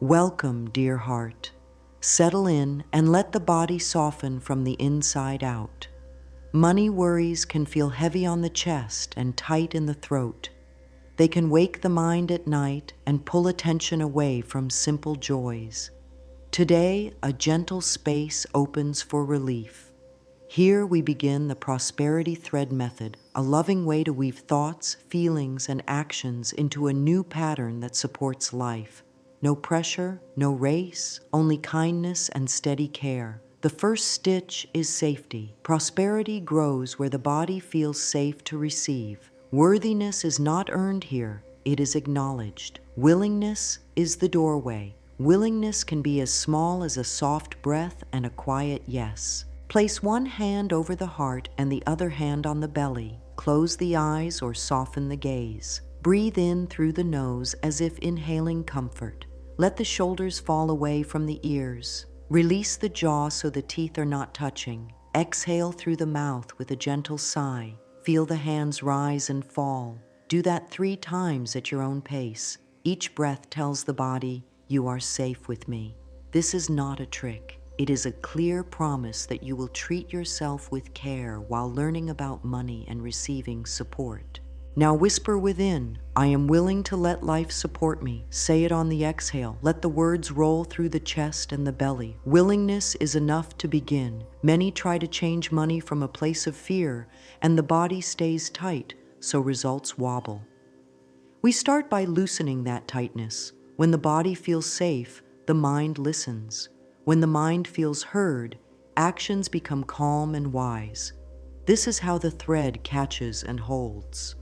Welcome, dear heart. Settle in and let the body soften from the inside out. Money worries can feel heavy on the chest and tight in the throat. They can wake the mind at night and pull attention away from simple joys. Today, a gentle space opens for relief. Here we begin the prosperity thread method, a loving way to weave thoughts, feelings, and actions into a new pattern that supports life. No pressure, no race, only kindness and steady care. The first stitch is safety. Prosperity grows where the body feels safe to receive. Worthiness is not earned here, it is acknowledged. Willingness is the doorway. Willingness can be as small as a soft breath and a quiet yes. Place one hand over the heart and the other hand on the belly. Close the eyes or soften the gaze. Breathe in through the nose as if inhaling comfort. Let the shoulders fall away from the ears. Release the jaw so the teeth are not touching. Exhale through the mouth with a gentle sigh. Feel the hands rise and fall. Do that 3 times at your own pace. Each breath tells the body, "You are safe with me." This is not a trick. It is a clear promise that you will treat yourself with care while learning about money and receiving support. Now whisper within, "I am willing to let life support me." Say it on the exhale. Let the words roll through the chest and the belly. Willingness is enough to begin. Many try to change money from a place of fear, and the body stays tight, so results wobble. We start by loosening that tightness. When the body feels safe, the mind listens. When the mind feels heard, actions become calm and wise. This is how the thread catches and holds.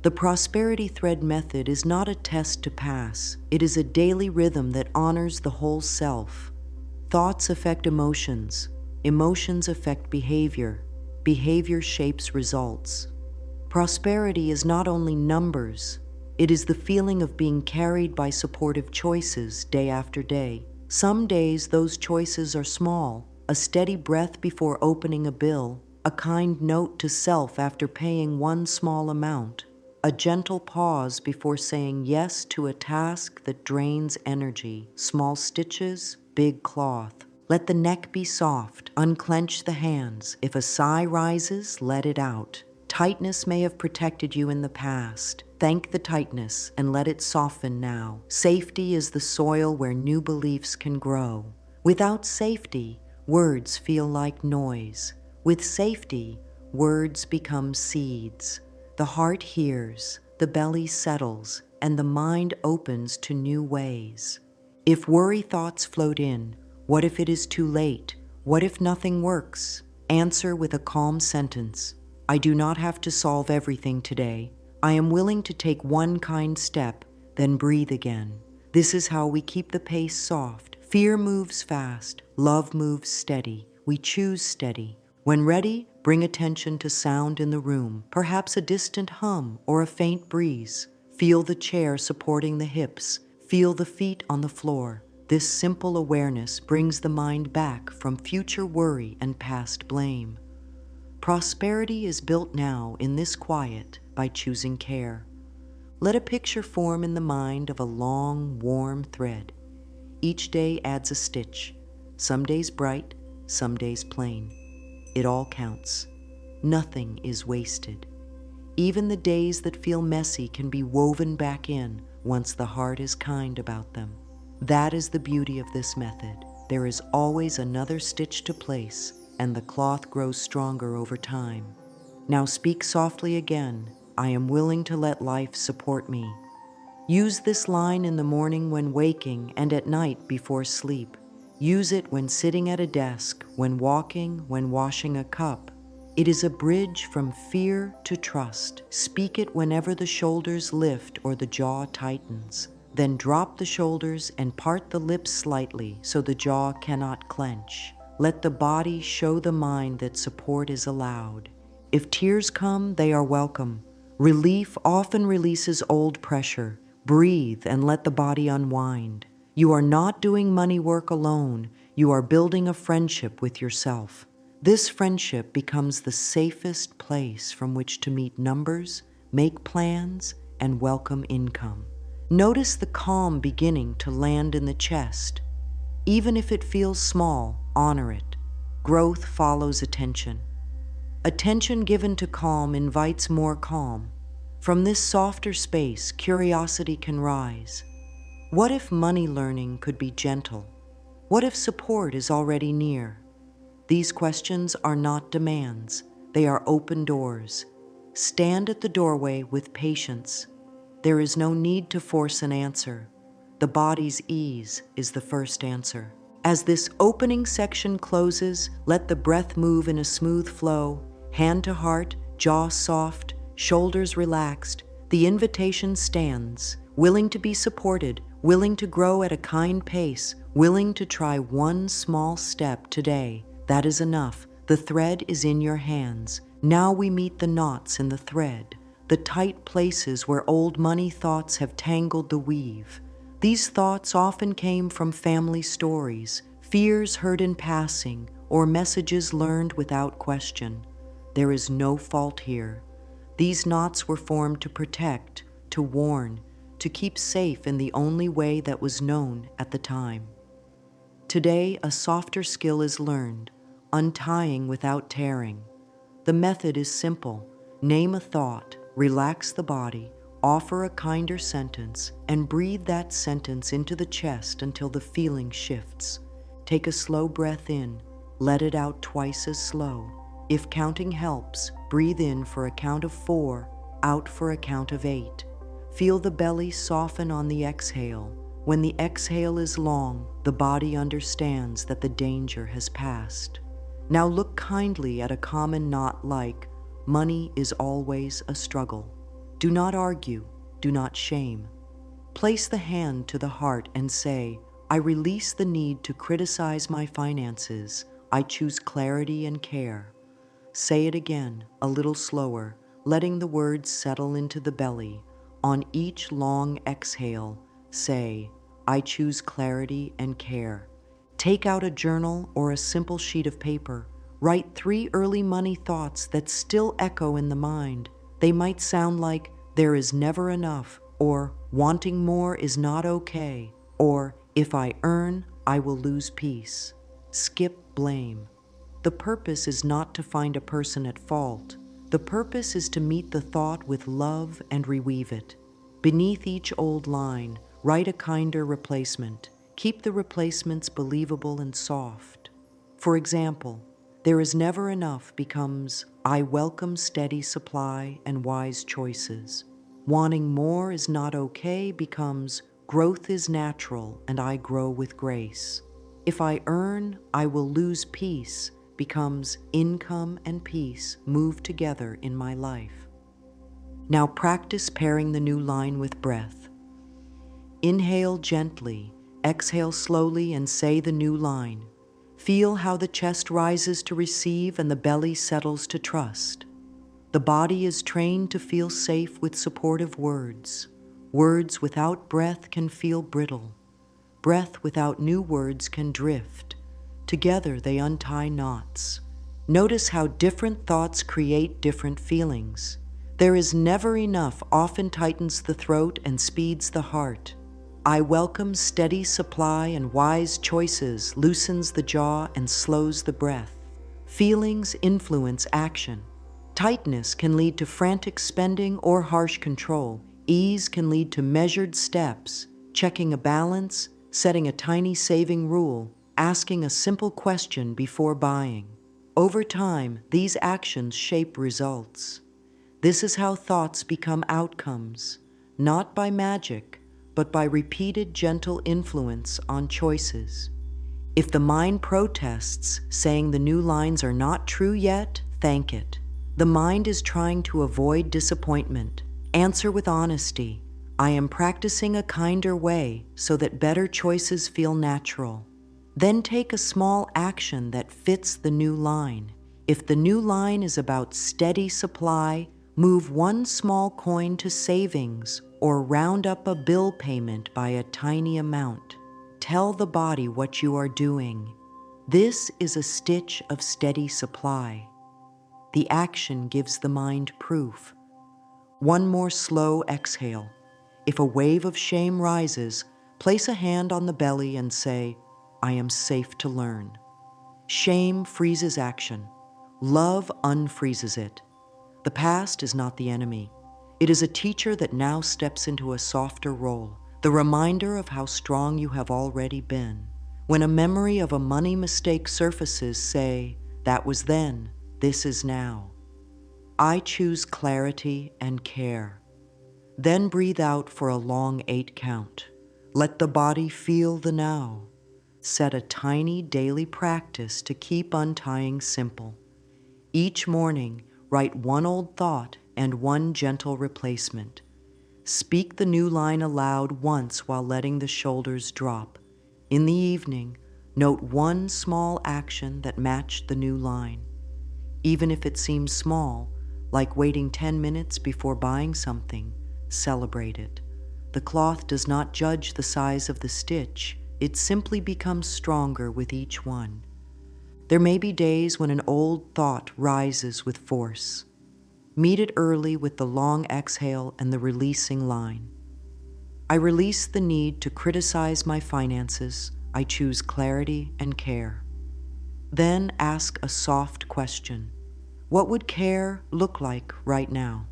The prosperity thread method is not a test to pass. It is a daily rhythm that honors the whole self. Thoughts affect emotions. Emotions affect behavior. Behavior shapes results. Prosperity is not only numbers. It is the feeling of being carried by supportive choices day after day. Some days those choices are small, a steady breath before opening a bill, a kind note to self after paying one small amount, a gentle pause before saying yes to a task that drains energy, small stitches, big cloth. Let the neck be soft, unclench the hands. If a sigh rises, let it out. Tightness may have protected you in the past. Thank the tightness and let it soften now. Safety is the soil where new beliefs can grow. Without safety, words feel like noise. With safety, words become seeds. The heart hears, the belly settles, and the mind opens to new ways. If worry thoughts float in, what if it is too late? What if nothing works? Answer with a calm sentence. I do not have to solve everything today. I am willing to take one kind step, then breathe again. This is how we keep the pace soft. Fear moves fast, love moves steady. We choose steady. When ready, bring attention to sound in the room, perhaps a distant hum or a faint breeze. Feel the chair supporting the hips. Feel the feet on the floor. This simple awareness brings the mind back from future worry and past blame. Prosperity is built now in this quiet by choosing care. Let a picture form in the mind of a long, warm thread. Each day adds a stitch, some days bright, some days plain. It all counts. Nothing is wasted. Even the days that feel messy can be woven back in once the heart is kind about them. That is the beauty of this method. There is always another stitch to place, and the cloth grows stronger over time. Now speak softly again. I am willing to let life support me. Use this line in the morning when waking and at night before sleep. Use it when sitting at a desk, when walking, when washing a cup. It is a bridge from fear to trust. Speak it whenever the shoulders lift or the jaw tightens. Then drop the shoulders and part the lips slightly so the jaw cannot clench. Let the body show the mind that support is allowed. If tears come, they are welcome. Relief often releases old pressure. Breathe and let the body unwind. You are not doing money work alone. You are building a friendship with yourself. This friendship becomes the safest place from which to meet numbers, make plans, and welcome income. Notice the calm beginning to land in the chest. Even if it feels small, honor it. Growth follows attention. Attention given to calm invites more calm. From this softer space, curiosity can rise. What if money learning could be gentle? What if support is already near? These questions are not demands, they are open doors. Stand at the doorway with patience. There is no need to force an answer. The body's ease is the first answer. As this opening section closes, let the breath move in a smooth flow, hand to heart, jaw soft, shoulders relaxed. The invitation stands, willing to be supported, willing to grow at a kind pace, willing to try one small step today. That is enough. The thread is in your hands. Now we meet the knots in the thread, the tight places where old money thoughts have tangled the weave. These thoughts often came from family stories, fears heard in passing, or messages learned without question. There is no fault here. These knots were formed to protect, to warn, to keep safe in the only way that was known at the time. Today, a softer skill is learned, untying without tearing. The method is simple. Name a thought, relax the body, offer a kinder sentence, and breathe that sentence into the chest until the feeling shifts. Take a slow breath in, let it out twice as slow. If counting helps, breathe in for a count of 4, out for a count of 8. Feel the belly soften on the exhale. When the exhale is long, the body understands that the danger has passed. Now look kindly at a common knot like, money is always a struggle. Do not argue, do not shame. Place the hand to the heart and say, I release the need to criticize my finances. I choose clarity and care. Say it again, a little slower, letting the words settle into the belly. On each long exhale, say, I choose clarity and care. Take out a journal or a simple sheet of paper. Write 3 early money thoughts that still echo in the mind. They might sound like, there is never enough, or wanting more is not okay, or if I earn, I will lose peace. Skip blame. The purpose is not to find a person at fault. The purpose is to meet the thought with love and reweave it. Beneath each old line, write a kinder replacement. Keep the replacements believable and soft. For example, there is never enough becomes, I welcome steady supply and wise choices. Wanting more is not okay becomes, growth is natural and I grow with grace. If I earn, I will lose peace becomes, income and peace move together in my life. Now practice pairing the new line with breath. Inhale gently, exhale slowly and say the new line. Feel how the chest rises to receive and the belly settles to trust. The body is trained to feel safe with supportive words. Words without breath can feel brittle. Breath without new words can drift. Together they untie knots. Notice how different thoughts create different feelings. There is never enough often tightens the throat and speeds the heart. I welcome steady supply and wise choices loosens the jaw and slows the breath. Feelings influence action. Tightness can lead to frantic spending or harsh control. Ease can lead to measured steps, checking a balance, setting a tiny saving rule, asking a simple question before buying. Over time, these actions shape results. This is how thoughts become outcomes, not by magic, but by repeated gentle influence on choices. If the mind protests, saying the new lines are not true yet, thank it. The mind is trying to avoid disappointment. Answer with honesty. I am practicing a kinder way so that better choices feel natural. Then take a small action that fits the new line. If the new line is about steady supply, move one small coin to savings or round up a bill payment by a tiny amount. Tell the body what you are doing. This is a stitch of steady supply. The action gives the mind proof. One more slow exhale. If a wave of shame rises, place a hand on the belly and say, I am safe to learn. Shame freezes action. Love unfreezes it. The past is not the enemy. It is a teacher that now steps into a softer role, the reminder of how strong you have already been. When a memory of a money mistake surfaces, say, that was then, this is now. I choose clarity and care. Then breathe out for a long 8 count. Let the body feel the now. Set a tiny daily practice to keep untying simple. Each morning, write one old thought and one gentle replacement. Speak the new line aloud once while letting the shoulders drop. In the evening, note one small action that matched the new line. Even if it seems small, like waiting 10 minutes before buying something, celebrate it. The cloth does not judge the size of the stitch, it simply becomes stronger with each one. There may be days when an old thought rises with force. Meet it early with the long exhale and the releasing line. I release the need to criticize my finances. I choose clarity and care. Then ask a soft question. What would care look like right now?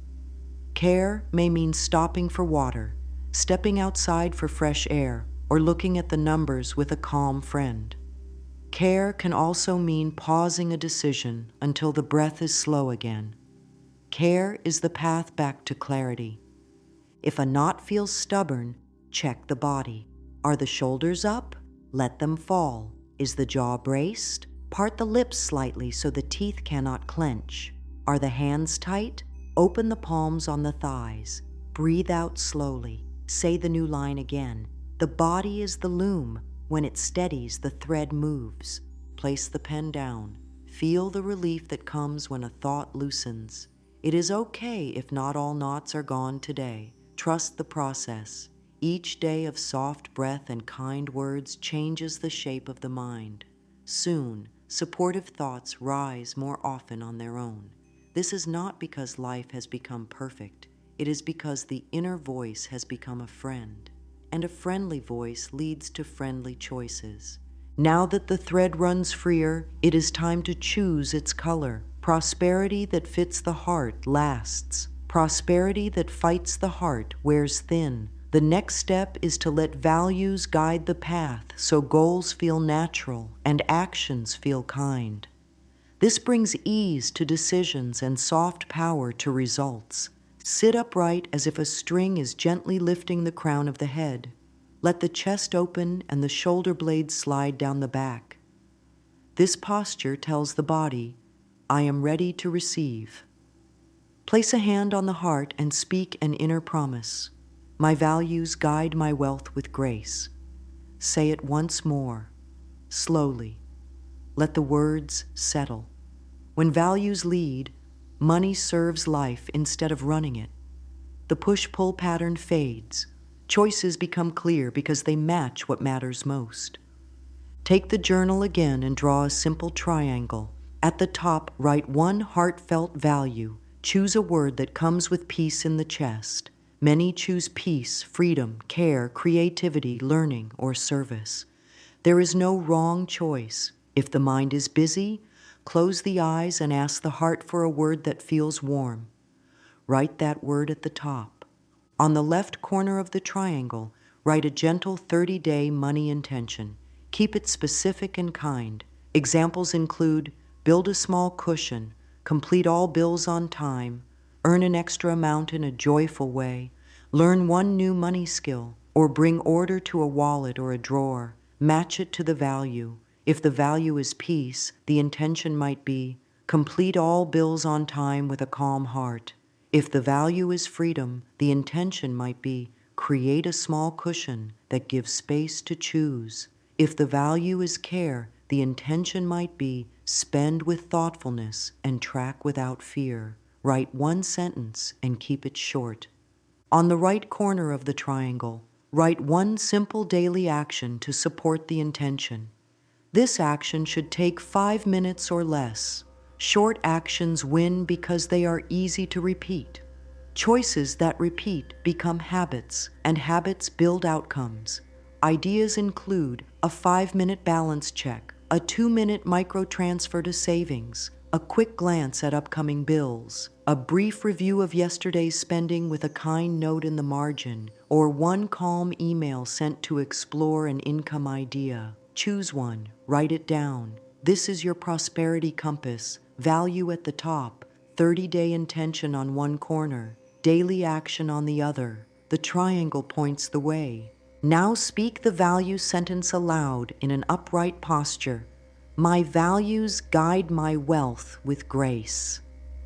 Care may mean stopping for water, stepping outside for fresh air, or looking at the numbers with a calm friend. Care can also mean pausing a decision until the breath is slow again. Care is the path back to clarity. If a knot feels stubborn, check the body. Are the shoulders up? Let them fall. Is the jaw braced? Part the lips slightly so the teeth cannot clench. Are the hands tight? Open the palms on the thighs. Breathe out slowly. Say the new line again. The body is the loom. When it steadies, the thread moves. Place the pen down. Feel the relief that comes when a thought loosens. It is okay if not all knots are gone today. Trust the process. Each day of soft breath and kind words changes the shape of the mind. Soon, supportive thoughts rise more often on their own. This is not because life has become perfect. It is because the inner voice has become a friend. And a friendly voice leads to friendly choices. Now that the thread runs freer, it is time to choose its color. Prosperity that fits the heart lasts. Prosperity that fights the heart wears thin. The next step is to let values guide the path so goals feel natural and actions feel kind. This brings ease to decisions and soft power to results. Sit upright as if a string is gently lifting the crown of the head. Let the chest open and the shoulder blades slide down the back. This posture tells the body, I am ready to receive. Place a hand on the heart and speak an inner promise. My values guide my wealth with grace. Say it once more, slowly. Let the words settle. When values lead, money serves life instead of running it. The push-pull pattern fades. Choices become clear because they match what matters most. Take the journal again and draw a simple triangle. At the top, write one heartfelt value. Choose a word that comes with peace in the chest. Many choose peace, freedom, care, creativity, learning, or service. There is no wrong choice. If the mind is busy, close the eyes and ask the heart for a word that feels warm. Write that word at the top. On the left corner of the triangle, write a gentle 30-day money intention. Keep it specific and kind. Examples include build a small cushion, complete all bills on time, earn an extra amount in a joyful way, learn one new money skill, or bring order to a wallet or a drawer. Match it to the value. If the value is peace, the intention might be complete all bills on time with a calm heart. If the value is freedom, the intention might be create a small cushion that gives space to choose. If the value is care, the intention might be spend with thoughtfulness and track without fear. Write one sentence and keep it short. On the right corner of the triangle, write one simple daily action to support the intention. This action should take 5 minutes or less. Short actions win because they are easy to repeat. Choices that repeat become habits, and habits build outcomes. Ideas include a 5-minute balance check, a 2-minute micro transfer to savings, a quick glance at upcoming bills, a brief review of yesterday's spending with a kind note in the margin, or one calm email sent to explore an income idea. Choose one, write it down. This is your prosperity compass, value at the top, 30-day intention on one corner, daily action on the other. The triangle points the way. Now speak the value sentence aloud in an upright posture. My values guide my wealth with grace.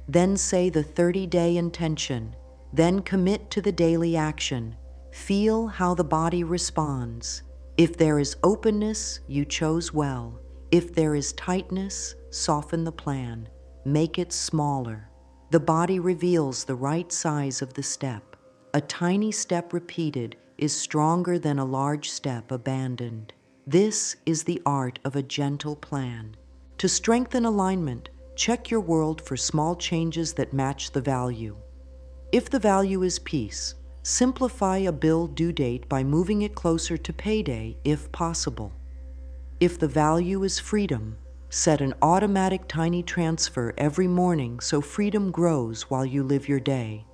Then say the 30-day intention. Then commit to the daily action. Feel how the body responds. If there is openness, you chose well. If there is tightness, soften the plan. Make it smaller. The body reveals the right size of the step. A tiny step repeated is stronger than a large step abandoned. This is the art of a gentle plan. To strengthen alignment, check your world for small changes that match the value. If the value is peace, simplify a bill due date by moving it closer to payday if possible. If the value is freedom, set an automatic tiny transfer every morning so freedom grows while you live your day.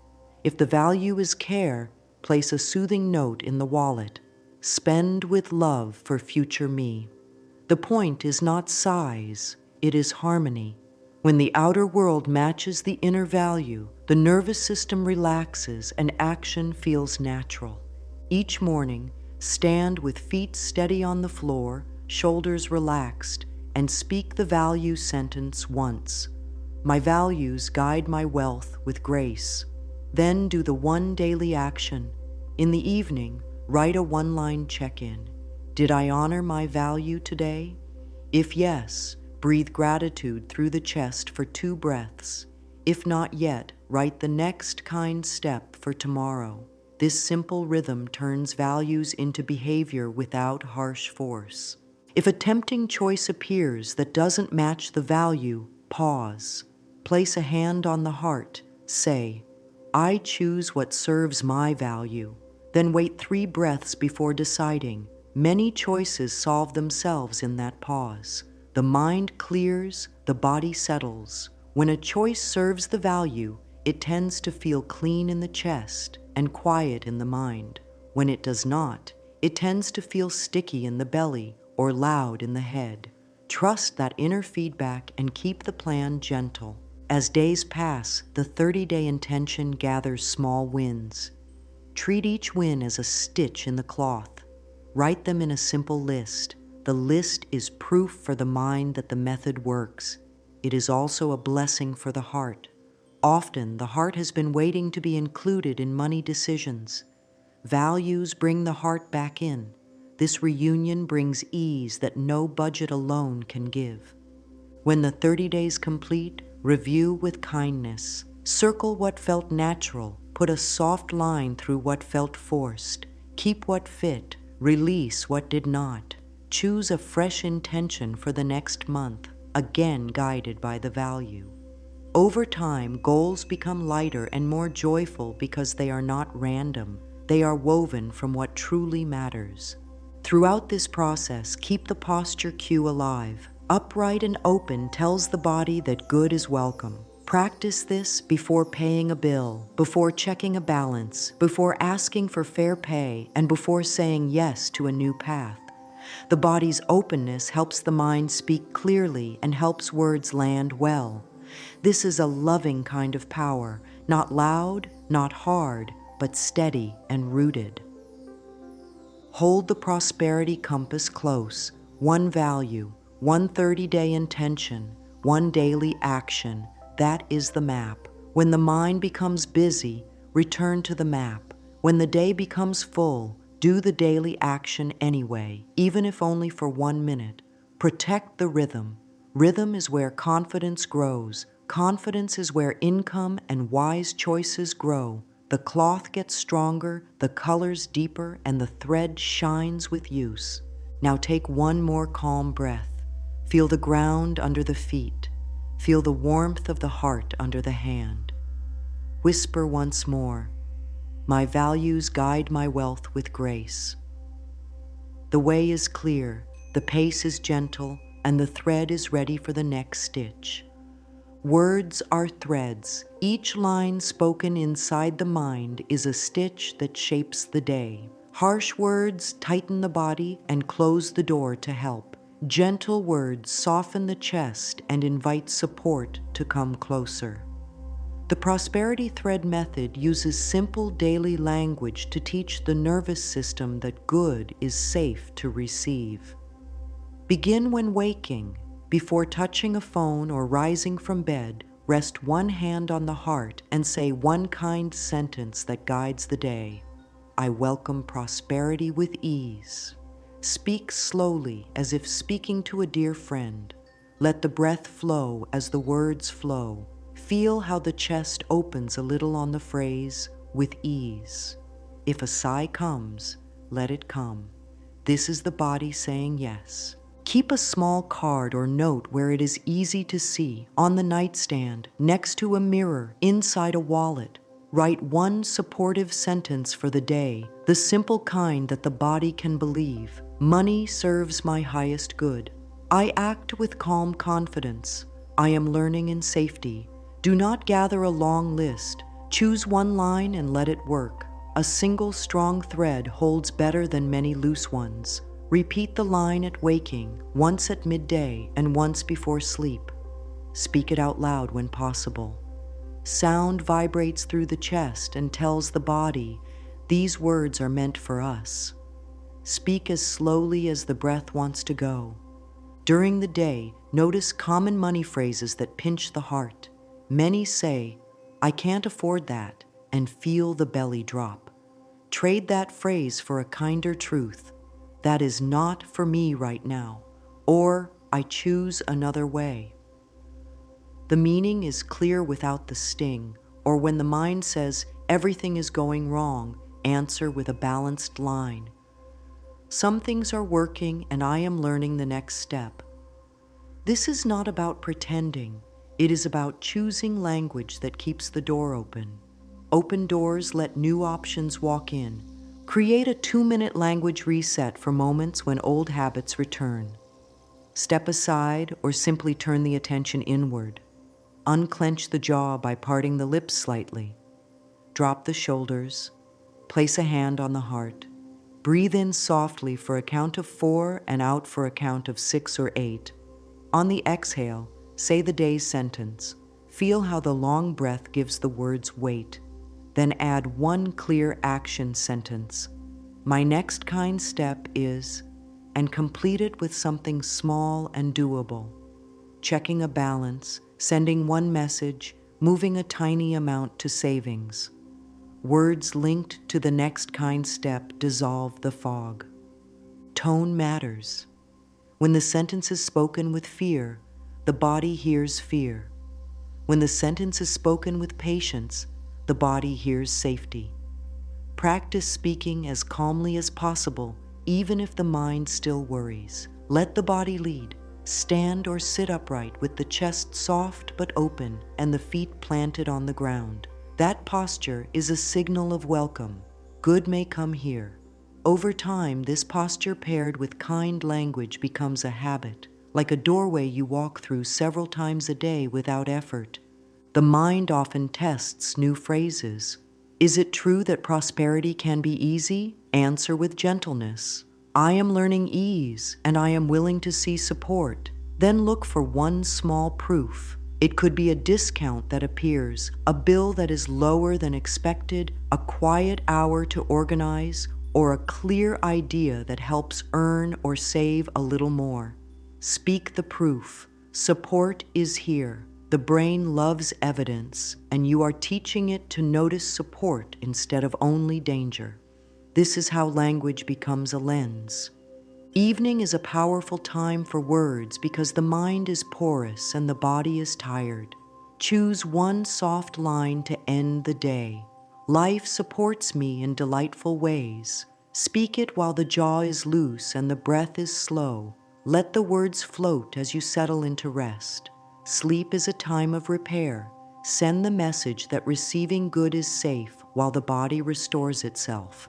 If the value is care, place a soothing note in the wallet. Spend with love for future me. The point is not size, it is harmony. When the outer world matches the inner value, the nervous system relaxes and action feels natural. Each morning, stand with feet steady on the floor, shoulders relaxed, and speak the value sentence once. My values guide my wealth with grace. Then do the one daily action. In the evening, write a one-line check-in. Did I honor my value today? If yes, breathe gratitude through the chest for 2 breaths. If not yet, write the next kind step for tomorrow. This simple rhythm turns values into behavior without harsh force. If a tempting choice appears that doesn't match the value, pause. Place a hand on the heart. Say, I choose what serves my value. Then wait 3 breaths before deciding. Many choices solve themselves in that pause. The mind clears, the body settles. When a choice serves the value, it tends to feel clean in the chest and quiet in the mind. When it does not, it tends to feel sticky in the belly or loud in the head. Trust that inner feedback and keep the plan gentle. As days pass, the 30-day intention gathers small wins. Treat each win as a stitch in the cloth. Write them in a simple list. The list is proof for the mind that the method works. It is also a blessing for the heart. Often, the heart has been waiting to be included in money decisions. Values bring the heart back in. This reunion brings ease that no budget alone can give. When the 30 days complete, review with kindness. Circle what felt natural. Put a soft line through what felt forced. Keep what fit. Release what did not. Choose a fresh intention for the next month, again guided by the value. Over time, goals become lighter and more joyful because they are not random. They are woven from what truly matters. Throughout this process, keep the posture cue alive. Upright and open tells the body that good is welcome. Practice this before paying a bill, before checking a balance, before asking for fair pay, and before saying yes to a new path. The body's openness helps the mind speak clearly and helps words land well. This is a loving kind of power, not loud, not hard, but steady and rooted. Hold the prosperity compass close. One value, one 30-day intention, one daily action. That is the map. When the mind becomes busy, return to the map. When the day becomes full, do the daily action anyway, even if only for 1 minute. Protect the rhythm. Rhythm is where confidence grows. Confidence is where income and wise choices grow. The cloth gets stronger, the colors deeper, and the thread shines with use. Now take one more calm breath. Feel the ground under the feet. Feel the warmth of the heart under the hand. Whisper once more, my values guide my wealth with grace. The way is clear, the pace is gentle, and the thread is ready for the next stitch. Words are threads. Each line spoken inside the mind is a stitch that shapes the day. Harsh words tighten the body and close the door to help. Gentle words soften the chest and invite support to come closer. The prosperity thread method uses simple daily language to teach the nervous system that good is safe to receive. Begin when waking. Before touching a phone or rising from bed, rest one hand on the heart and say one kind sentence that guides the day. I welcome prosperity with ease. Speak slowly as if speaking to a dear friend. Let the breath flow as the words flow. Feel how the chest opens a little on the phrase, with ease. If a sigh comes, let it come. This is the body saying yes. Keep a small card or note where it is easy to see, on the nightstand, next to a mirror, inside a wallet. Write one supportive sentence for the day, the simple kind that the body can believe. Money serves my highest good. I act with calm confidence. I am learning in safety. Do not gather a long list. Choose one line and let it work. A single strong thread holds better than many loose ones. Repeat the line at waking, once at midday, and once before sleep. Speak it out loud when possible. Sound vibrates through the chest and tells the body, these words are meant for us. Speak as slowly as the breath wants to go. During the day, notice common money phrases that pinch the heart. Many say, I can't afford that, and feel the belly drop. Trade that phrase for a kinder truth. That is not for me right now, or I choose another way. The meaning is clear without the sting, or when the mind says everything is going wrong, answer with a balanced line. Some things are working and I am learning the next step. This is not about pretending. It is about choosing language that keeps the door open. Open doors let new options walk in. Create a 2-minute language reset for moments when old habits return. Step aside or simply turn the attention inward. Unclench the jaw by parting the lips slightly. Drop the shoulders. Place a hand on the heart. Breathe in softly for a count of 4 and out for a count of 6 or 8. On the exhale, say the day's sentence. Feel how the long breath gives the words weight. Then add one clear action sentence. My next kind step is, and complete it with something small and doable. Checking a balance, sending one message, moving a tiny amount to savings. Words linked to the next kind step dissolve the fog. Tone matters. When the sentence is spoken with fear, the body hears fear. When the sentence is spoken with patience, the body hears safety. Practice speaking as calmly as possible, even if the mind still worries. Let the body lead. Stand or sit upright with the chest soft but open and the feet planted on the ground. That posture is a signal of welcome. Good may come here. Over time, this posture paired with kind language becomes a habit, like a doorway you walk through several times a day without effort. The mind often tests new phrases. Is it true that prosperity can be easy? Answer with gentleness. I am learning ease, and I am willing to see support. Then look for one small proof. It could be a discount that appears, a bill that is lower than expected, a quiet hour to organize, or a clear idea that helps earn or save a little more. Speak the proof. Support is here. The brain loves evidence, and you are teaching it to notice support instead of only danger. This is how language becomes a lens. Evening is a powerful time for words because the mind is porous and the body is tired. Choose one soft line to end the day. Life supports me in delightful ways. Speak it while the jaw is loose and the breath is slow. Let the words float as you settle into rest. Sleep is a time of repair. Send the message that receiving good is safe while the body restores itself.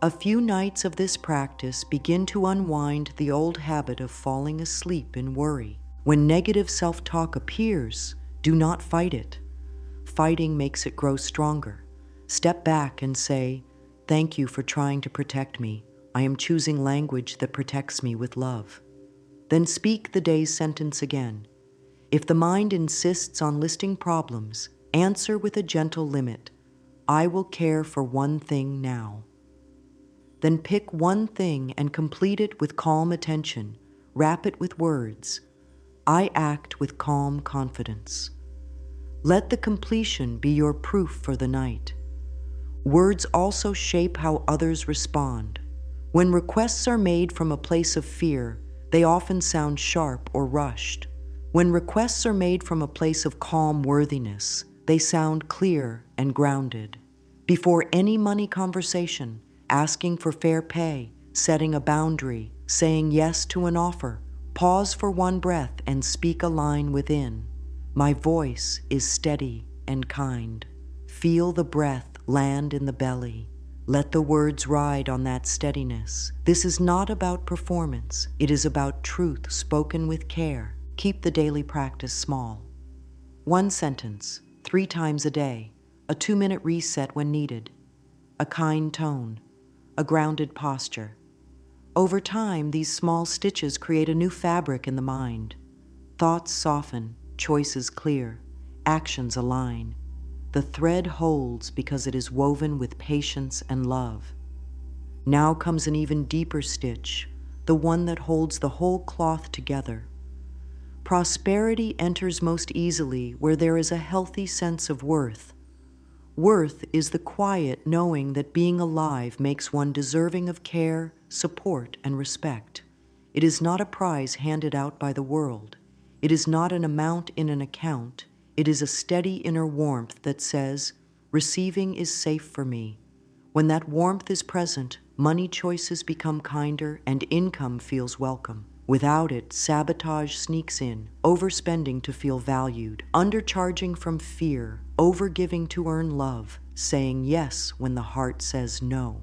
A few nights of this practice begin to unwind the old habit of falling asleep in worry. When negative self-talk appears, do not fight it. Fighting makes it grow stronger. Step back and say, "Thank you for trying to protect me. I am choosing language that protects me with love." Then speak the day's sentence again. If the mind insists on listing problems, answer with a gentle limit. "I will care for one thing now." Then pick one thing and complete it with calm attention. Wrap it with words. "I act with calm confidence." Let the completion be your proof for the night. Words also shape how others respond. When requests are made from a place of fear, they often sound sharp or rushed. When requests are made from a place of calm worthiness, they sound clear and grounded. Before any money conversation, asking for fair pay, setting a boundary, saying yes to an offer, pause for one breath and speak a line within. My voice is steady and kind. Feel the breath land in the belly. Let the words ride on that steadiness. This is not about performance. It is about truth spoken with care. Keep the daily practice small. One sentence, 3 times a day, a 2-minute reset when needed, a kind tone, a grounded posture. Over time, these small stitches create a new fabric in the mind. Thoughts soften, choices clear, actions align. The thread holds because it is woven with patience and love. Now comes an even deeper stitch, the one that holds the whole cloth together. Prosperity enters most easily where there is a healthy sense of worth. Worth is the quiet knowing that being alive makes one deserving of care, support, and respect. It is not a prize handed out by the world. It is not an amount in an account. It is a steady inner warmth that says, "Receiving is safe for me." When that warmth is present, money choices become kinder and income feels welcome. Without it, sabotage sneaks in, overspending to feel valued, undercharging from fear, overgiving to earn love, saying yes when the heart says no.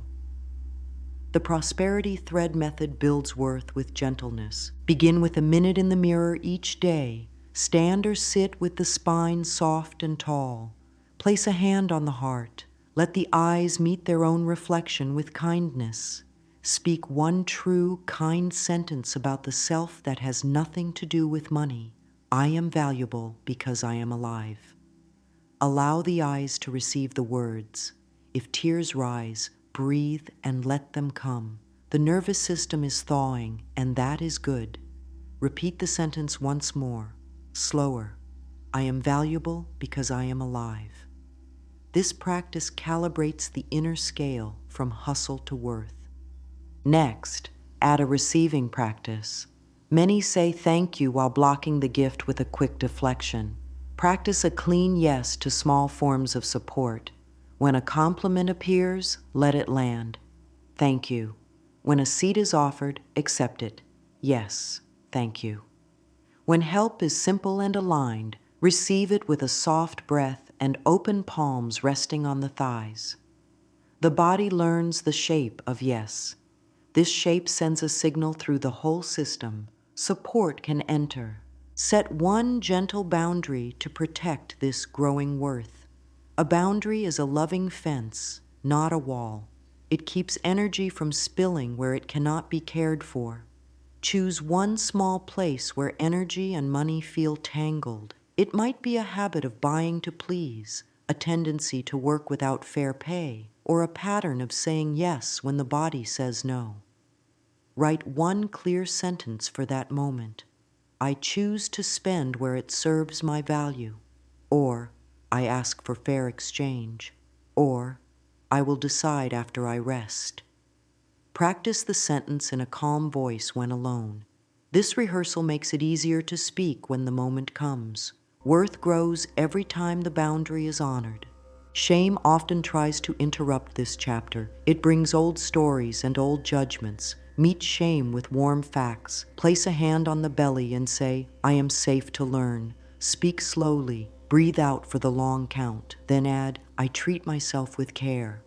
The prosperity thread method builds worth with gentleness. Begin with a minute in the mirror each day. Stand or sit with the spine soft and tall. Place a hand on the heart. Let the eyes meet their own reflection with kindness. Speak one true, kind sentence about the self that has nothing to do with money. I am valuable because I am alive. Allow the eyes to receive the words. If tears rise, breathe and let them come. The nervous system is thawing, and that is good. Repeat the sentence once more, slower. I am valuable because I am alive. This practice calibrates the inner scale from hustle to worth. Next, add a receiving practice. Many say thank you while blocking the gift with a quick deflection. Practice a clean yes to small forms of support. When a compliment appears, let it land. Thank you. When a seat is offered, accept it. Yes, thank you. When help is simple and aligned, receive it with a soft breath and open palms resting on the thighs. The body learns the shape of yes. This shape sends a signal through the whole system. Support can enter. Set one gentle boundary to protect this growing worth. A boundary is a loving fence, not a wall. It keeps energy from spilling where it cannot be cared for. Choose one small place where energy and money feel tangled. It might be a habit of buying to please, a tendency to work without fair pay, or a pattern of saying yes when the body says no. Write one clear sentence for that moment. I choose to spend where it serves my value. Or, I ask for fair exchange. Or, I will decide after I rest. Practice the sentence in a calm voice when alone. This rehearsal makes it easier to speak when the moment comes. Worth grows every time the boundary is honored. Shame often tries to interrupt this chapter. It brings old stories and old judgments. Meet shame with warm facts. Place a hand on the belly and say, I am safe to learn. Speak slowly. Breathe out for the long count, then add, I treat myself with care.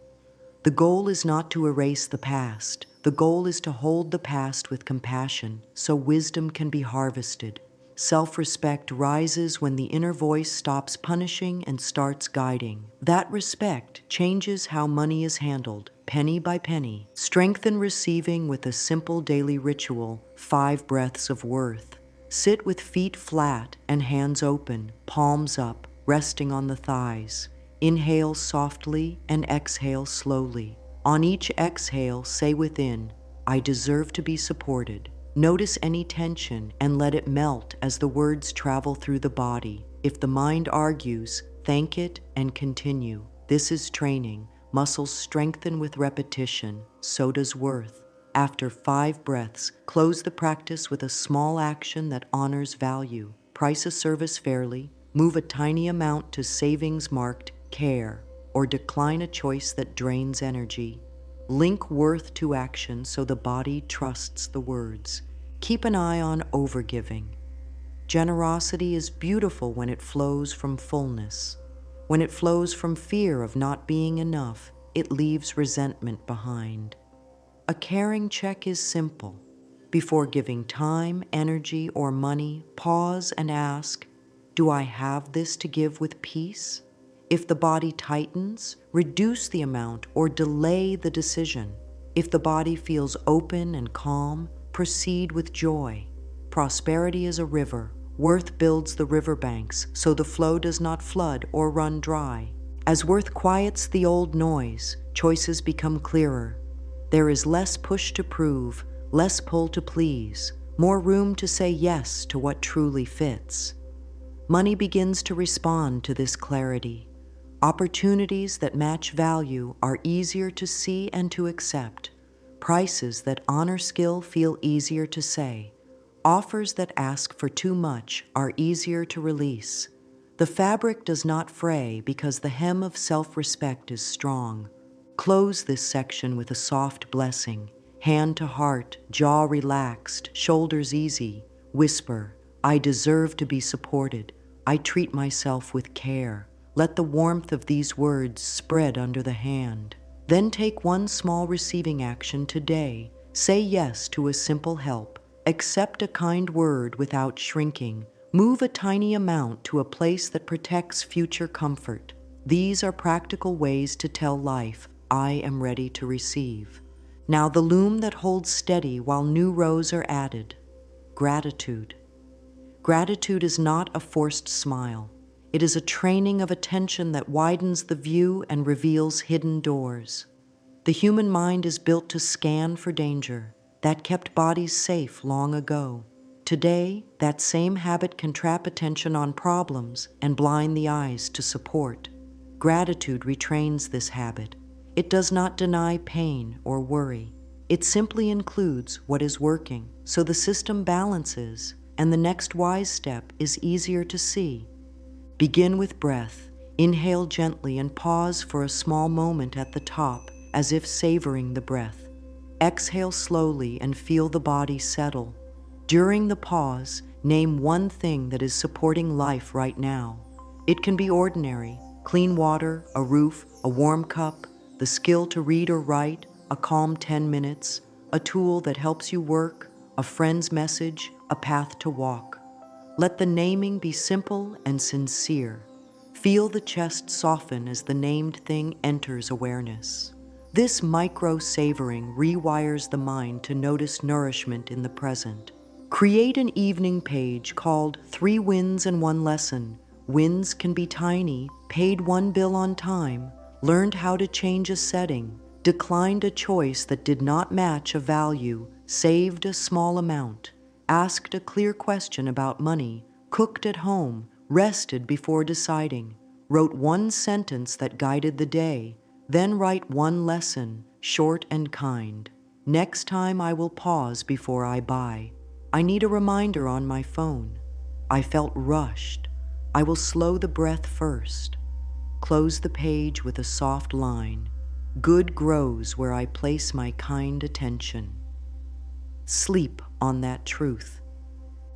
The goal is not to erase the past. The goal is to hold the past with compassion so wisdom can be harvested. Self-respect rises when the inner voice stops punishing and starts guiding. That respect changes how money is handled, penny by penny. Strengthen receiving with a simple daily ritual, 5 breaths of worth. Sit with feet flat and hands open, palms up, resting on the thighs. Inhale softly and exhale slowly. On each exhale, say within, I deserve to be supported. Notice any tension and let it melt as the words travel through the body. If the mind argues, thank it and continue. This is training. Muscles strengthen with repetition. So does worth. After 5 breaths, close the practice with a small action that honors value. Price a service fairly. Move a tiny amount to savings marked care, or decline a choice that drains energy. Link worth to action so the body trusts the words. Keep an eye on overgiving. Generosity is beautiful when it flows from fullness. When it flows from fear of not being enough, it leaves resentment behind. A caring check is simple. Before giving time, energy, or money, pause and ask, do I have this to give with peace? If the body tightens, reduce the amount or delay the decision. If the body feels open and calm, proceed with joy. Prosperity is a river. Worth builds the riverbanks so the flow does not flood or run dry. As worth quiets the old noise, choices become clearer. There is less push to prove, less pull to please, more room to say yes to what truly fits. Money begins to respond to this clarity. Opportunities that match value are easier to see and to accept. Prices that honor skill feel easier to say. Offers that ask for too much are easier to release. The fabric does not fray because the hem of self-respect is strong. Close this section with a soft blessing. Hand to heart, jaw relaxed, shoulders easy. Whisper, I deserve to be supported. I treat myself with care. Let the warmth of these words spread under the hand. Then take one small receiving action today. Say yes to a simple help. Accept a kind word without shrinking. Move a tiny amount to a place that protects future comfort. These are practical ways to tell life, I am ready to receive. Now the loom that holds steady while new rows are added. Gratitude. Gratitude is not a forced smile. It is a training of attention that widens the view and reveals hidden doors. The human mind is built to scan for danger. That kept bodies safe long ago. Today, that same habit can trap attention on problems and blind the eyes to support. Gratitude retrains this habit. It does not deny pain or worry. It simply includes what is working, so the system balances, and the next wise step is easier to see. Begin with breath. Inhale gently and pause for a small moment at the top, as if savoring the breath. Exhale slowly and feel the body settle. During the pause, name one thing that is supporting life right now. It can be ordinary: clean water, a roof, a warm cup, the skill to read or write, a calm 10 minutes, a tool that helps you work, a friend's message, a path to walk. Let the naming be simple and sincere. Feel the chest soften as the named thing enters awareness. This micro-savoring rewires the mind to notice nourishment in the present. Create an evening page called 3 Wins and 1 Lesson. Wins can be tiny: paid 1 bill on time, learned how to change a setting, declined a choice that did not match a value, saved a small amount, asked a clear question about money, cooked at home, rested before deciding, wrote 1 sentence that guided the day, then write 1 lesson, short and kind. Next time I will pause before I buy. I need a reminder on my phone. I felt rushed. I will slow the breath first. Close the page with a soft line. Good grows where I place my kind attention. Sleep on that truth.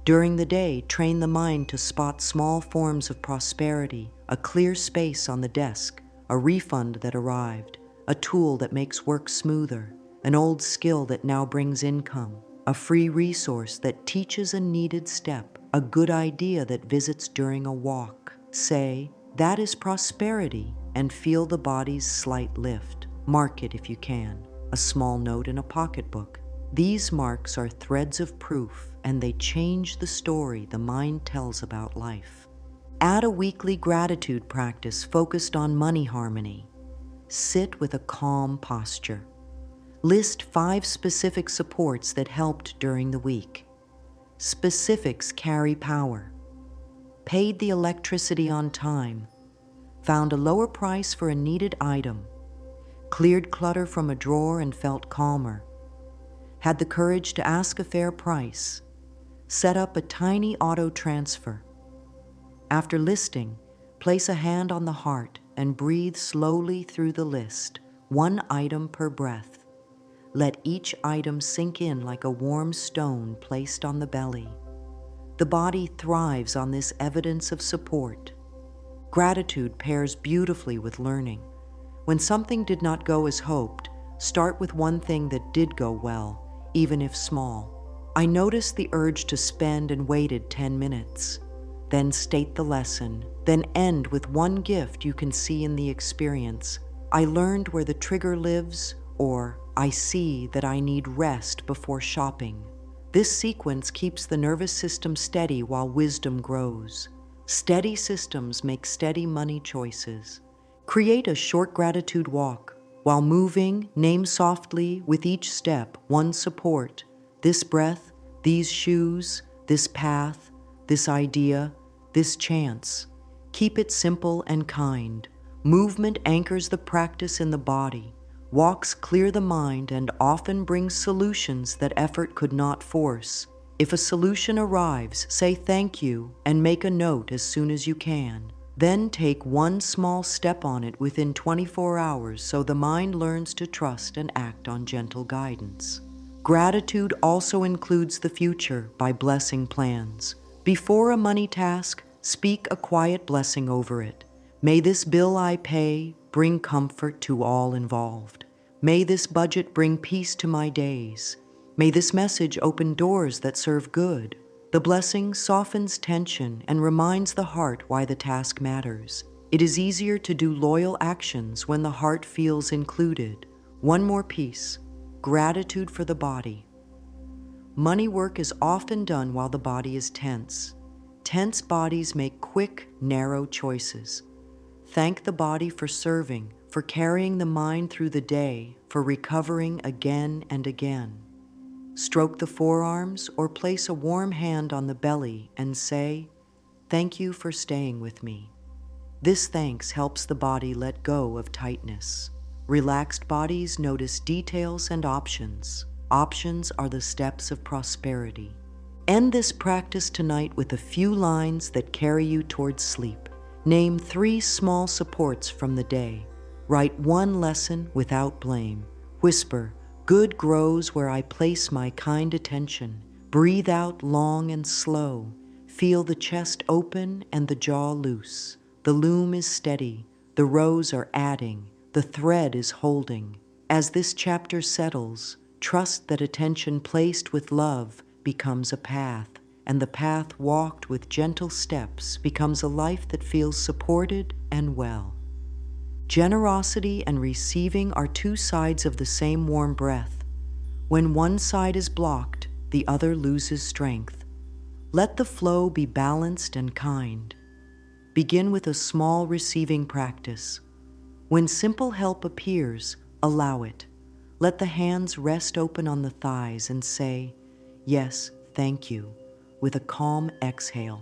During the day, train the mind to spot small forms of prosperity, a clear space on the desk, a refund that arrived, a tool that makes work smoother, an old skill that now brings income, a free resource that teaches a needed step, a good idea that visits during a walk. Say, "That is prosperity," and feel the body's slight lift. Mark it if you can, a small note in a pocketbook. These marks are threads of proof, and they change the story the mind tells about life. Add a weekly gratitude practice focused on money harmony. Sit with a calm posture. List 5 specific supports that helped during the week. Specifics carry power. Paid the electricity on time. Found a lower price for a needed item. Cleared clutter from a drawer and felt calmer. Had the courage to ask a fair price. Set up a tiny auto transfer. After listing, place a hand on the heart and breathe slowly through the list, 1 item per breath. Let each item sink in like a warm stone placed on the belly. The body thrives on this evidence of support. Gratitude pairs beautifully with learning. When something did not go as hoped, start with one thing that did go well, even if small. I noticed the urge to spend and waited 10 minutes. Then state the lesson, then end with one gift you can see in the experience. I learned where the trigger lives, or I see that I need rest before shopping. This sequence keeps the nervous system steady while wisdom grows. Steady systems make steady money choices. Create a short gratitude walk. While moving, name softly with each step 1 support. This breath, these shoes, this path, this idea, this chance. Keep it simple and kind. Movement anchors the practice in the body. Walks clear the mind and often bring solutions that effort could not force. If a solution arrives, say thank you and make a note as soon as you can. Then take 1 small step on it within 24 hours so the mind learns to trust and act on gentle guidance. Gratitude also includes the future by blessing plans. Before a money task, speak a quiet blessing over it. May this bill I pay bring comfort to all involved. May this budget bring peace to my days. May this message open doors that serve good. The blessing softens tension and reminds the heart why the task matters. It is easier to do loyal actions when the heart feels included. One more piece, gratitude for the body. Money work is often done while the body is tense. Tense bodies make quick, narrow choices. Thank the body for serving, for carrying the mind through the day, for recovering again and again. Stroke the forearms or place a warm hand on the belly and say, "Thank you for staying with me." This thanks helps the body let go of tightness. Relaxed bodies notice details and options. Options are the steps of prosperity. End this practice tonight with a few lines that carry you towards sleep. Name 3 small supports from the day. Write 1 lesson without blame. Whisper, "Good grows where I place my kind attention." Breathe out long and slow. Feel the chest open and the jaw loose. The loom is steady. The rows are adding. The thread is holding. As this chapter settles, trust that attention placed with love becomes a path, and the path walked with gentle steps becomes a life that feels supported and well. Generosity and receiving are 2 sides of the same warm breath. When one side is blocked, the other loses strength. Let the flow be balanced and kind. Begin with a small receiving practice. When simple help appears, allow it. Let the hands rest open on the thighs and say, "Yes, thank you," with a calm exhale.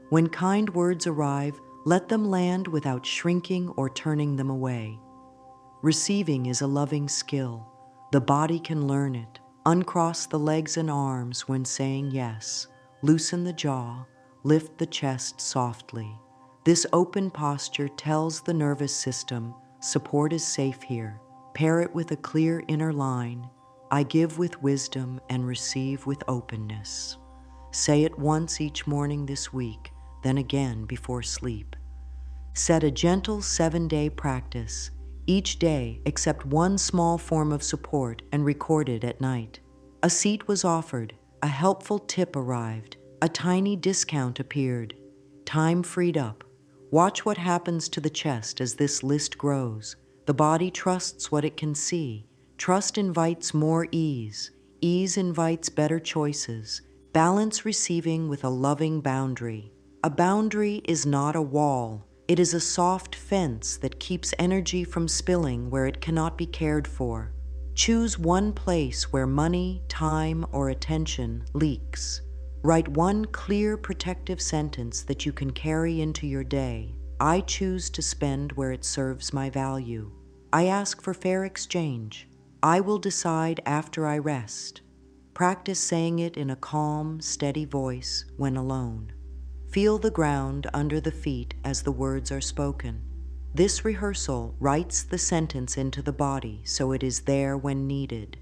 When kind words arrive, let them land without shrinking or turning them away. Receiving is a loving skill. The body can learn it. Uncross the legs and arms when saying yes. Loosen the jaw. Lift the chest softly. This open posture tells the nervous system, support is safe here. Pair it with a clear inner line. I give with wisdom and receive with openness. Say it once each morning this week, then again before sleep. Set a gentle 7-day practice, each day except one small form of support, and record it at night. A seat was offered, a helpful tip arrived, a tiny discount appeared. Time freed up. Watch what happens to the chest as this list grows. The body trusts what it can see. Trust invites more ease. Ease invites better choices. Balance receiving with a loving boundary. A boundary is not a wall. It is a soft fence that keeps energy from spilling where it cannot be cared for. Choose one place where money, time, or attention leaks. Write one clear, protective sentence that you can carry into your day. I choose to spend where it serves my value. I ask for fair exchange. I will decide after I rest. Practice saying it in a calm, steady voice when alone. Feel the ground under the feet as the words are spoken. This rehearsal writes the sentence into the body so it is there when needed.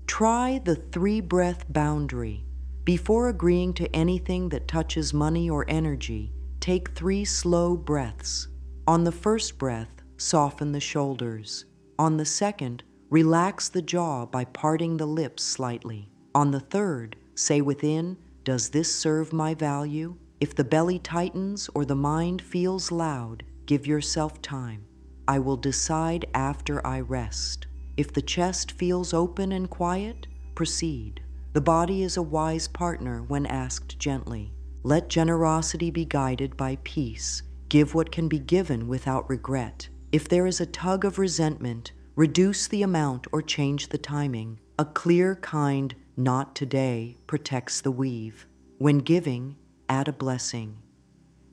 Try the 3-breath boundary. Before agreeing to anything that touches money or energy, take 3 slow breaths. On the first breath, soften the shoulders. On the second, relax the jaw by parting the lips slightly. On the third, say within, does this serve my value? If the belly tightens or the mind feels loud, give yourself time. I will decide after I rest. If the chest feels open and quiet, proceed. The body is a wise partner when asked gently. Let generosity be guided by peace. Give what can be given without regret. If there is a tug of resentment, reduce the amount or change the timing. A clear, kind, not today protects the weave. When giving, add a blessing.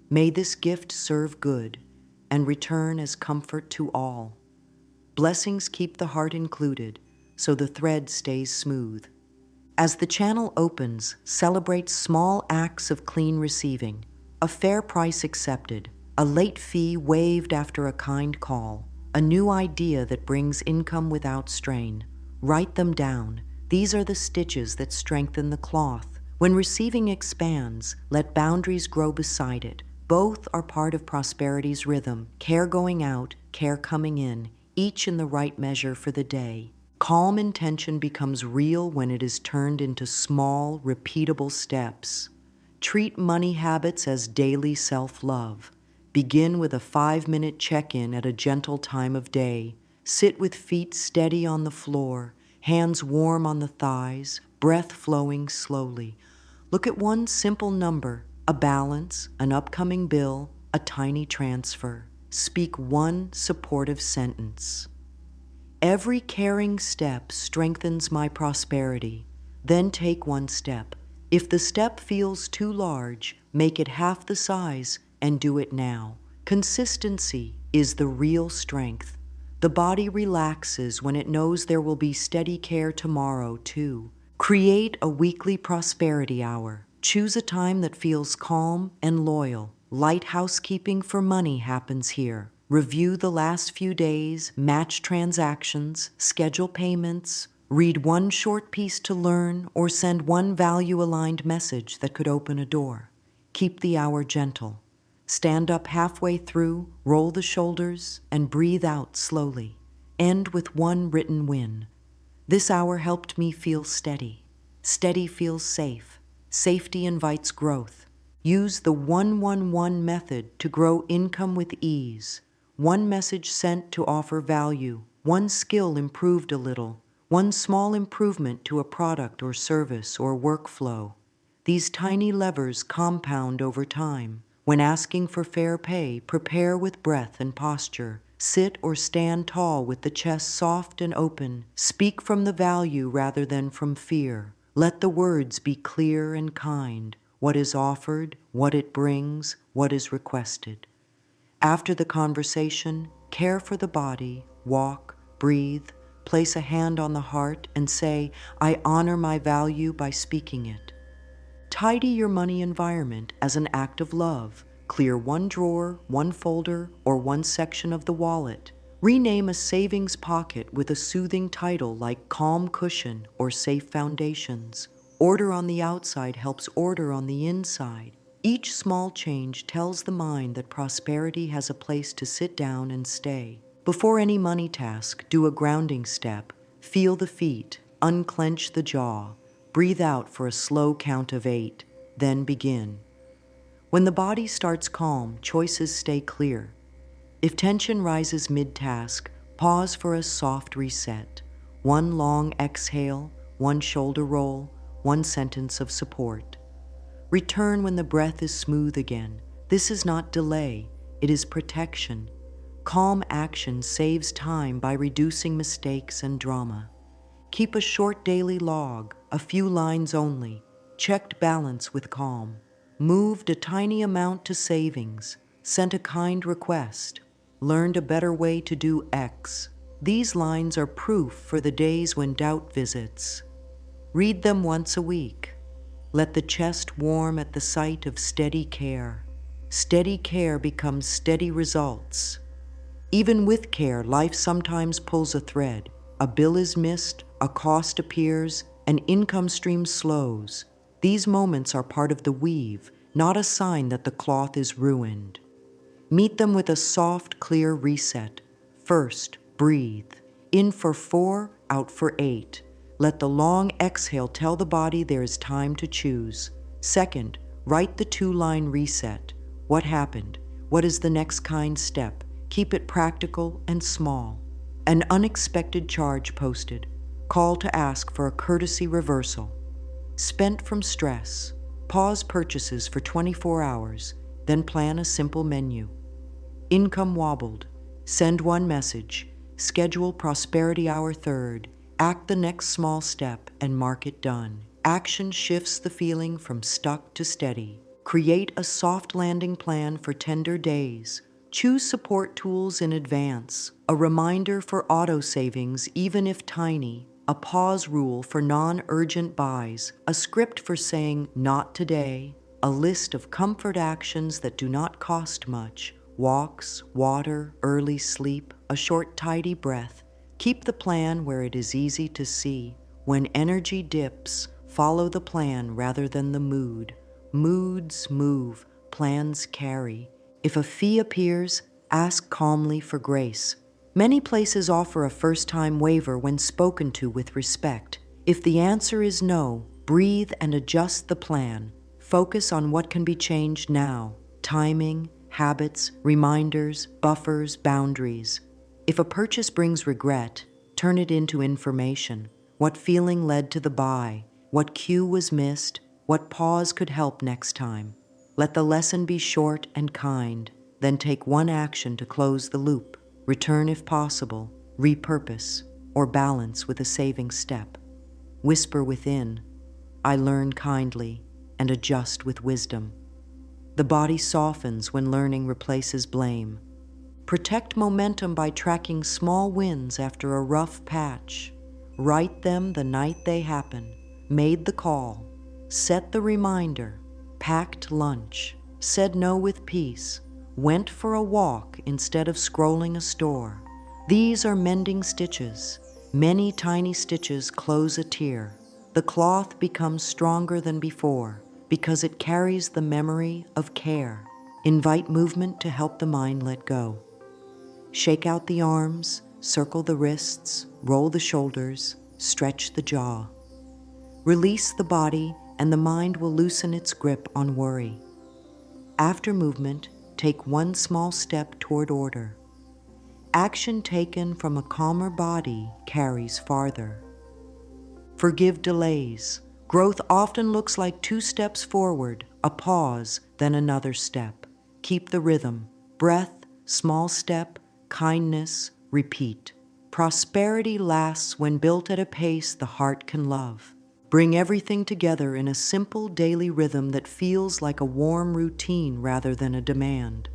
May this gift serve good and return as comfort to all. Blessings keep the heart included, so the thread stays smooth. As the channel opens, celebrate small acts of clean receiving, a fair price accepted, a late fee waived after a kind call, a new idea that brings income without strain. Write them down. These are the stitches that strengthen the cloth. When receiving expands, let boundaries grow beside it. Both are part of prosperity's rhythm, care going out, care coming in, each in the right measure for the day. Calm intention becomes real when it is turned into small, repeatable steps. Treat money habits as daily self-love. Begin with a 5-minute check-in at a gentle time of day. Sit with feet steady on the floor, hands warm on the thighs, breath flowing slowly. Look at one simple number, a balance, an upcoming bill, a tiny transfer. Speak one supportive sentence. Every caring step strengthens my prosperity. Then take one step. If the step feels too large, make it half the size and do it now. Consistency is the real strength. The body relaxes when it knows there will be steady care tomorrow, too. Create a weekly prosperity hour. Choose a time that feels calm and loyal. Light housekeeping for money happens here. Review the last few days, match transactions, schedule payments, read one short piece to learn, or send one value-aligned message that could open a door. Keep the hour gentle. Stand up halfway through, roll the shoulders, and breathe out slowly. End with one written win. This hour helped me feel steady. Steady feels safe. Safety invites growth. Use the 1-1-1 method to grow income with ease. One message sent to offer value. One skill improved a little. One small improvement to a product or service or workflow. These tiny levers compound over time. When asking for fair pay, prepare with breath and posture. Sit or stand tall with the chest soft and open. Speak from the value rather than from fear. Let the words be clear and kind. What is offered, what it brings, what is requested. After the conversation, care for the body, walk, breathe, place a hand on the heart and say, I honor my value by speaking it. Tidy your money environment as an act of love. Clear one drawer, one folder, or one section of the wallet. Rename a savings pocket with a soothing title like Calm Cushion or Safe Foundations. Order on the outside helps order on the inside. Each small change tells the mind that prosperity has a place to sit down and stay. Before any money task, do a grounding step. Feel the feet, unclench the jaw, breathe out for a slow count of 8, then begin. When the body starts calm, choices stay clear. If tension rises mid-task, pause for a soft reset. One long exhale, one shoulder roll, one sentence of support. Return when the breath is smooth again. This is not delay, it is protection. Calm action saves time by reducing mistakes and drama. Keep a short daily log, a few lines only. Checked balance with calm. Moved a tiny amount to savings. Sent a kind request. Learned a better way to do X. These lines are proof for the days when doubt visits. Read them once a week. Let the chest warm at the sight of steady care. Steady care becomes steady results. Even with care, life sometimes pulls a thread. A bill is missed, a cost appears, an income stream slows. These moments are part of the weave, not a sign that the cloth is ruined. Meet them with a soft, clear reset. First, breathe. In for 4, out for 8. Let the long exhale tell the body there is time to choose. Second, write the 2-line reset. What happened? What is the next kind step? Keep it practical and small. An unexpected charge posted. Call to ask for a courtesy reversal. Spent from stress. Pause purchases for 24 hours, then plan a simple menu. Income wobbled. Send one message. Schedule prosperity hour 3rd. Act the next small step and mark it done. Action shifts the feeling from stuck to steady. Create a soft landing plan for tender days. Choose support tools in advance. A reminder for auto savings, even if tiny. A pause rule for non-urgent buys. A script for saying, not today. A list of comfort actions that do not cost much. Walks, water, early sleep, a short tidy breath. Keep the plan where it is easy to see. When energy dips, follow the plan rather than the mood. Moods move, plans carry. If a fee appears, ask calmly for grace. Many places offer a first-time waiver when spoken to with respect. If the answer is no, breathe and adjust the plan. Focus on what can be changed now. Timing, habits, reminders, buffers, boundaries. If a purchase brings regret, turn it into information. What feeling led to the buy? What cue was missed? What pause could help next time? Let the lesson be short and kind, then take one action to close the loop. Return if possible, repurpose, or balance with a saving step. Whisper within, I learn kindly, and adjust with wisdom. The body softens when learning replaces blame. Protect momentum by tracking small wins after a rough patch. Write them the night they happen. Made the call. Set the reminder. Packed lunch. Said no with peace. Went for a walk instead of scrolling a store. These are mending stitches. Many tiny stitches close a tear. The cloth becomes stronger than before because it carries the memory of care. Invite movement to help the mind let go. Shake out the arms, circle the wrists, roll the shoulders, stretch the jaw. Release the body, and the mind will loosen its grip on worry. After movement, take one small step toward order. Action taken from a calmer body carries farther. Forgive delays. Growth often looks like 2 steps forward, a pause, then another step. Keep the rhythm. Breath, small step, kindness, repeat. Prosperity lasts when built at a pace the heart can love. Bring everything together in a simple daily rhythm that feels like a warm routine rather than a demand.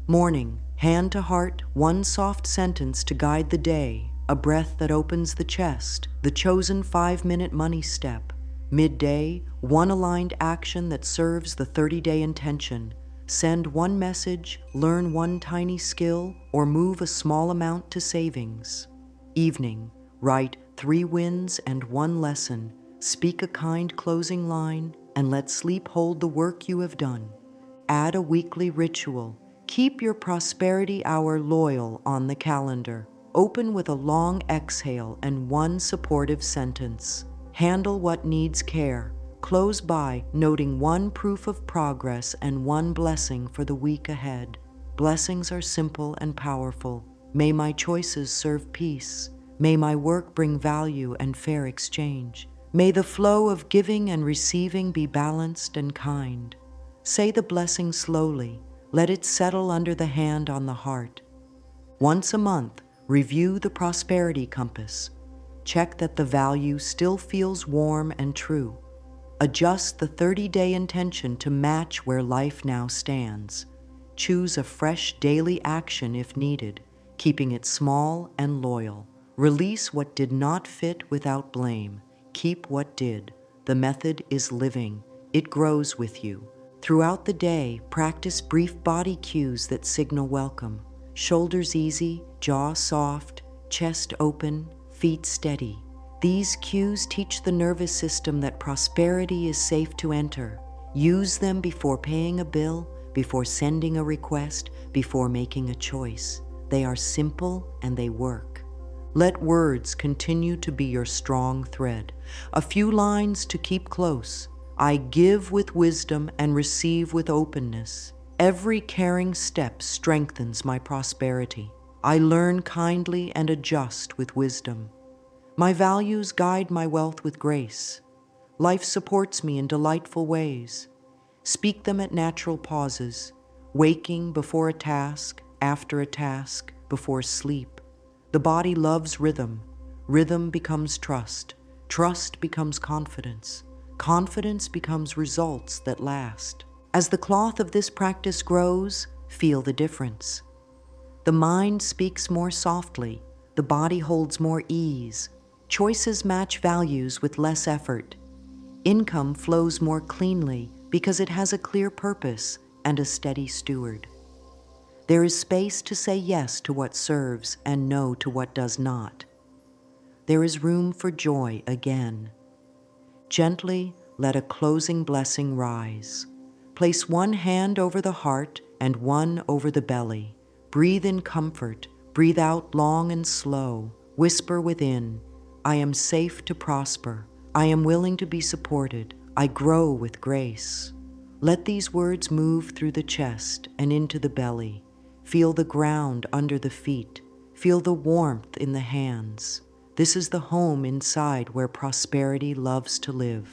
Morning, hand to heart, one soft sentence to guide the day, a breath that opens the chest, the chosen 5-minute money step. Midday, one aligned action that serves the 30-day intention. Send one message, learn one tiny skill, or move a small amount to savings. Evening, write 3 wins and 1 lesson. Speak a kind closing line and let sleep hold the work you have done. Add a weekly ritual. Keep your prosperity hour loyal on the calendar. Open with a long exhale and one supportive sentence. Handle what needs care. Close by, noting one proof of progress and one blessing for the week ahead. Blessings are simple and powerful. May my choices serve peace. May my work bring value and fair exchange. May the flow of giving and receiving be balanced and kind. Say the blessing slowly. Let it settle under the hand on the heart. Once a month, review the prosperity compass. Check that the value still feels warm and true. Adjust the 30-day intention to match where life now stands. Choose a fresh daily action if needed, keeping it small and loyal. Release what did not fit without blame. Keep what did. The method is living. It grows with you. Throughout the day, practice brief body cues that signal welcome. Shoulders easy, jaw soft, chest open, feet steady. These cues teach the nervous system that prosperity is safe to enter. Use them before paying a bill, before sending a request, before making a choice. They are simple and they work. Let words continue to be your strong thread. A few lines to keep close. I give with wisdom and receive with openness. Every caring step strengthens my prosperity. I learn kindly and adjust with wisdom. My values guide my wealth with grace. Life supports me in delightful ways. Speak them at natural pauses, waking before a task, after a task, before sleep. The body loves rhythm. Rhythm becomes trust. Trust becomes confidence. Confidence becomes results that last. As the cloth of this practice grows, feel the difference. The mind speaks more softly. The body holds more ease. Choices match values with less effort. Income flows more cleanly because it has a clear purpose and a steady steward. There is space to say yes to what serves and no to what does not. There is room for joy again. Gently let a closing blessing rise. Place one hand over the heart and one over the belly. Breathe in comfort. Breathe out long and slow. Whisper within, I am safe to prosper. I am willing to be supported. I grow with grace. Let these words move through the chest and into the belly. Feel the ground under the feet. Feel the warmth in the hands. This is the home inside where prosperity loves to live.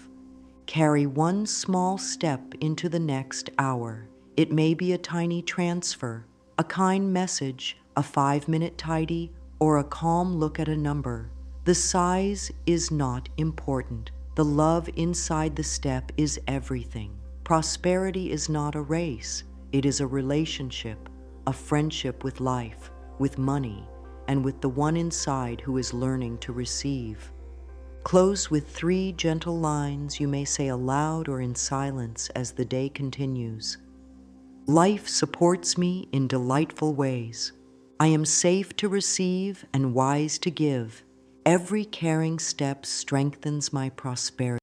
Carry one small step into the next hour. It may be a tiny transfer, a kind message, a 5-minute tidy, or a calm look at a number. The size is not important. The love inside the step is everything. Prosperity is not a race. It is a relationship, a friendship with life, with money, and with the one inside who is learning to receive. Close with 3 gentle lines you may say aloud or in silence as the day continues. Life supports me in delightful ways. I am safe to receive and wise to give. Every caring step strengthens my prosperity.